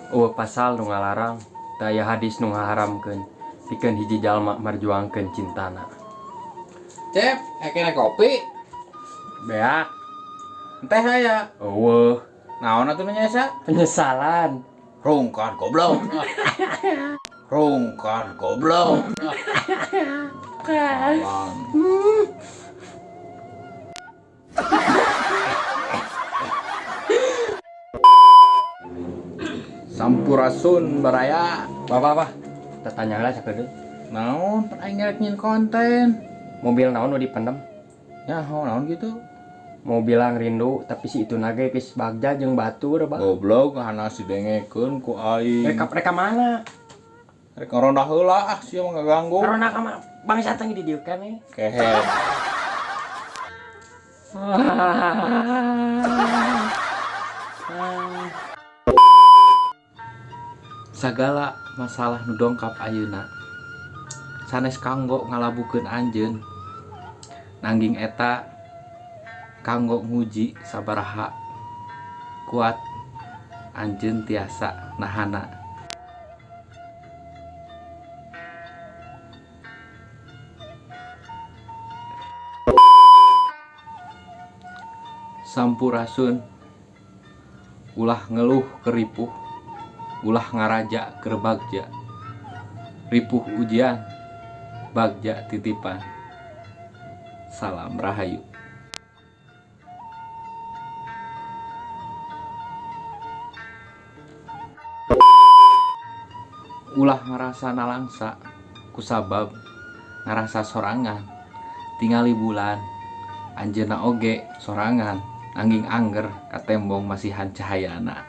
Pasal nu ngalarang daya hadis nu ngaharamkeun pikeun hiji jalma marjuangkeun cintana. Cep, kena kopi. Beak. Teh saya. Eueuh, Naon atuh nyesa? penyesalan. Rungkar goblok. Rungkar goblok. Malang. Sampurasun baraya. Apa? Tetanya lah sakedeuk. Naon pan aing ngerek nyin konten. Mobil naon nu dipendem? Ya, naon gitu. Mau bilang rindu tapi si itu nage geus bagja jeung batur, Bang. Goblok hana si dengekeun ku aing. Reka mana? Rek ngaronda heula sia mah ngaganggu. Karena ka bangsa teh di dieu kan nih. Kehet. Sagala masalah nu dongkap ayeuna sanes kanggo ngalabukeun anjeun. Nanging eta kanggo nguji sabaraha kuat anjeun tiasa nahana. Sampurasun ulah ngeluh keripuh, ulah ngaraja keur bagja. Ripuh ujian, bagja titipan. Salam rahayu. Ulah ngarasa nalangsa kusabab ngarasa sorangan tingali bulan anjeunna oge sorangan nanging angger katembong masihan cahayana.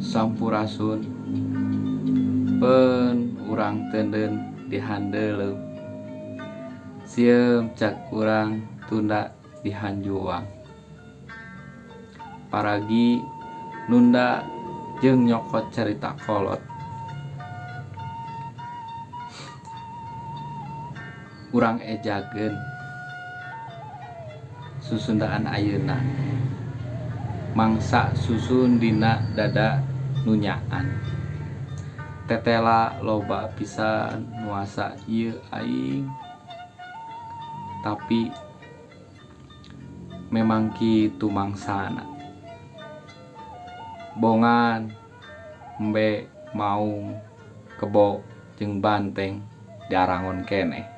Sampurasun pen urang teuneun dihandeuleum sieum cak urang tunda dihanjuang paragi nunda jeung nyokot carita kolot. Urang ejageun susundaan ayeuna mangsa susun dina dada nunyaan. Tetela loba pisan nuasa ieu aing tapi memang kitu mangsana. Bongan embe maung kebo jeung banteng diarangon keneh.